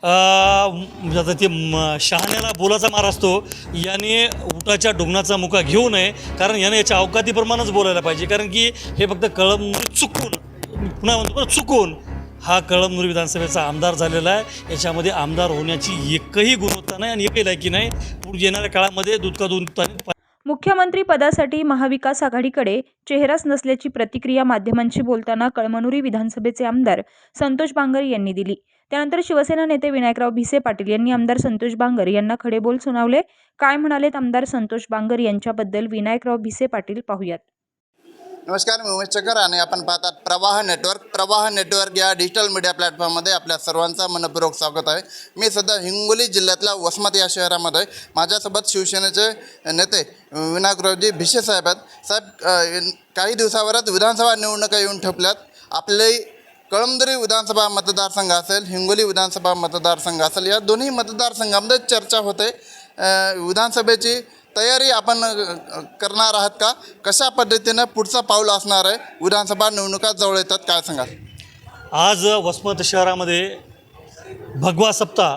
म्हणजे आता ते शहाण्याला बोलाचा मार असतो. याने उटाच्या डोंगणाचा मुका घेऊ नये, कारण याने याच्या अवकातीप्रमाणेच बोलायला पाहिजे. कारण की हे फक्त कळमनुरी चुकून, पुन्हा म्हणतो पण चुकून हा कळमनुरी विधानसभेचा आमदार झालेला आहे. याच्यामध्ये आमदार होण्याची एकही गुणवत्ता नाही आणि एकही लायकी नाही. पुढे येणाऱ्या काळामध्ये दूध का दूध पाणी. मुख्यमंत्री पदासाठी महाविकास आघाडीकडे चेहराच नसल्याची प्रतिक्रिया माध्यमांशी बोलताना कळमनुरी विधानसभेचे आमदार संतोष बांगर यांनी दिली. त्यानंतर शिवसेना नेते विनायकराव भिसे पाटील यांनी आमदार संतोष बांगर यांना खडेबोल सुनावले. काय म्हणालेत आमदार संतोष बांगर यांच्याबद्दल विनायकराव भिसे पाटील पाहूयात. नमस्कार, मी उमेश चकर आणि आपण पाहतात प्रवाह नेटवर्क या डिजिटल मीडिया प्लॅटफॉर्ममध्ये आपल्या सर्वांचं मनपूर्वक स्वागत आहे. मी सध्या हिंगोली जिल्ह्यातल्या वसमत या शहरामध्ये आहे. माझ्यासोबत शिवसेनेचे नेते विनायकरावजी भिसे साहेब आहेत. साहेब, काही दिवसावरच विधानसभा निवडणुका येऊन ठेपल्यात. आपले कळमनुरी विधानसभा मतदारसंघ असेल, हिंगोली विधानसभा मतदारसंघ असेल, या दोन्ही मतदारसंघामध्ये चर्चा होते. विधानसभेची तयारी आपण करणार आहात का? कशा पद्धतीनं पुढचं पाऊल असणार आहे? विधानसभा निवडणुका जवळ येतात, काय सांगाल? आज वसमत शहरामध्ये भगवा सप्ताह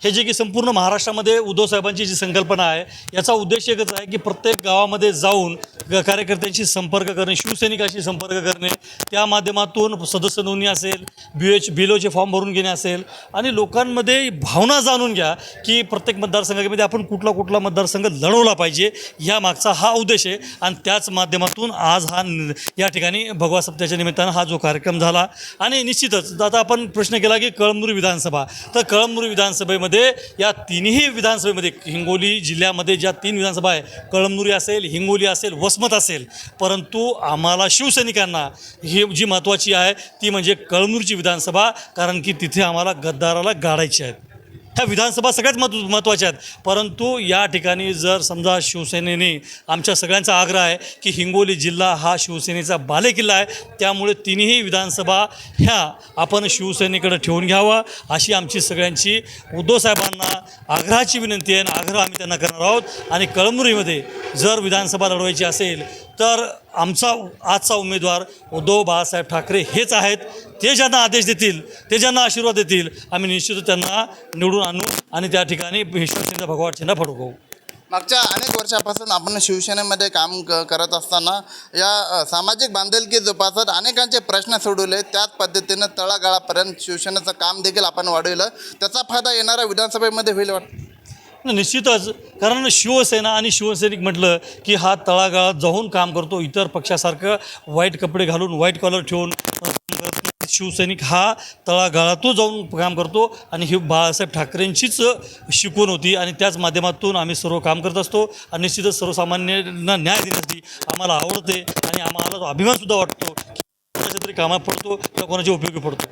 हे जे की संपूर्ण महाराष्ट्रामध्ये उद्धव साहेबांची जी संकल्पना आहे, याचा उद्देश एकच आहे की प्रत्येक गावामध्ये जाऊन कार्यकर्त्यांशी संपर्क करणे, शिवसैनिकांशी संपर्क करणे, त्या माध्यमातून सदस्य नोंदणी असेल, बिलोचे फॉर्म भरून घेणे असेल आणि लोकांमध्ये भावना जाणून घ्या की प्रत्येक मतदारसंघामध्ये आपण कुठला मतदारसंघ लढवला पाहिजे, या मागचा हा उद्देश आहे. आणि त्याच माध्यमातून आज या ठिकाणी भगवा सप्ताहाच्या निमित्तानं हा जो कार्यक्रम झाला. आणि निश्चितच आता आपण प्रश्न केला की कळमनुरी विधानसभा, तर कळमनुरी विधानसभेमध्ये या तिन्ही विधानसभेमध्ये हिंगोली जिल्ह्यामध्ये ज्या 3 विधानसभा आहे, कळमनुरी असेल, हिंगोली असेल, वसमत असेल, परंतु आम्हाला शिवसैनिकांना ही जी महत्त्वाची आहे ती म्हणजे कळमनुरीची विधानसभा, कारण की तिथे आम्हाला गद्दाराला गाडायचे आहेत. ह्या विधानसभा सगळ्यात महत्त्वाच्या आहेत. परंतु या ठिकाणी जर समजा शिवसेनेने, आमच्या सगळ्यांचा आग्रह आहे की हिंगोली जिल्हा हा शिवसेनेचा बालेकिल्ला आहे, त्यामुळे तिन्ही विधानसभा ह्या आपण शिवसेनेकडे ठेवून घ्यावा, अशी आमची सगळ्यांची उद्धव साहेबांना आग्रहाची विनंती आहे. आणि आग्रह आम्ही त्यांना करणार आहोत. आणि कळमनुरीमध्ये जर विधानसभा लढवायची असेल तर आमचा आजचा उमेदवार उद्धव बाळासाहेब ठाकरे हेच आहेत. ते ज्यांना आदेश देतील, ते ज्यांना आशीर्वाद देतील, आम्ही निश्चितच त्यांना निवडून आणू आणि त्या ठिकाणी शिवसेनेचा भगवा झेंडा फडकवू. मागच्या अनेक वर्षापासून आपण शिवसेनेमध्ये काम करत असताना या सामाजिक बांधिलकी जोपासत अनेकांचे प्रश्न सोडवले. त्याच पद्धतीनं तळागाळापर्यंत शिवसेनेचं काम देखील आपण वाढवलं. त्याचा फायदा येणाऱ्या विधानसभेमध्ये होईल वाटतं? निश्चितच, कारण शिवसेना आणि शिवसैनिक म्हटलं की हा तळागाळात जाऊन काम करतो. इतर पक्षासारखं वाईट कपडे घालून, व्हाईट कॉलर ठेवून शिवसैनिक हा तळागाळातून जाऊन काम करतो. आणि ही बाळासाहेब ठाकरेंचीच शिकवण होती आणि त्याच माध्यमातून आम्ही सर्व काम करत असतो. आणि निश्चितच सर्वसामान्यांना न्याय देण्यासाठी आम्हाला आवडते आणि आम्हाला अभिमानसुद्धा वाटतो की कोणाच्या तरी कामात पडतो किंवा कोणाच्या उपयोगी पडतो.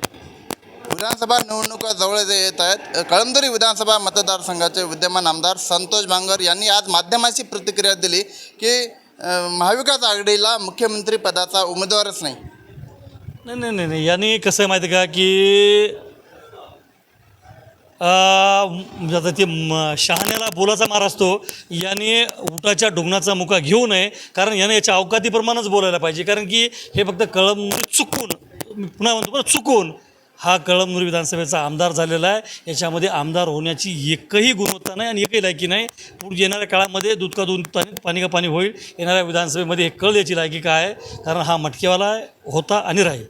विधानसभा निवडणुका जवळ येत आहेत. कळमनुरी विधानसभा मतदारसंघाचे विद्यमान आमदार संतोष बांगर यांनी आज माध्यमांशी प्रतिक्रिया दिली की महाविकास आघाडीला मुख्यमंत्री पदाचा उमेदवारच नाही. नाही, यांनी कसं आहे माहिती आहे का की आता ते शहाण्याला बोलाचा मार असतो. याने उटाच्या डोंगणाचा मुका घेऊ नये, कारण याने याच्या अवकातीप्रमाणेच बोलायला पाहिजे. कारण की हे फक्त कळमनुरी चुकून, पुन्हा म्हणतो पण चुकून हा कळमनुरी विधानसभेचा आमदार झालेला आहे. याच्यामध्ये आमदार होण्याची एकही गुणवत्ता नाही आणि एकही लायकी नाही. पुढे येणाऱ्या काळामध्ये दूध का दूध पाणी का पाणी होईल. येणाऱ्या विधानसभेमध्ये हे कळ याची लायकी काय आहे, कारण हा मटकेवाला होता आणि राहील.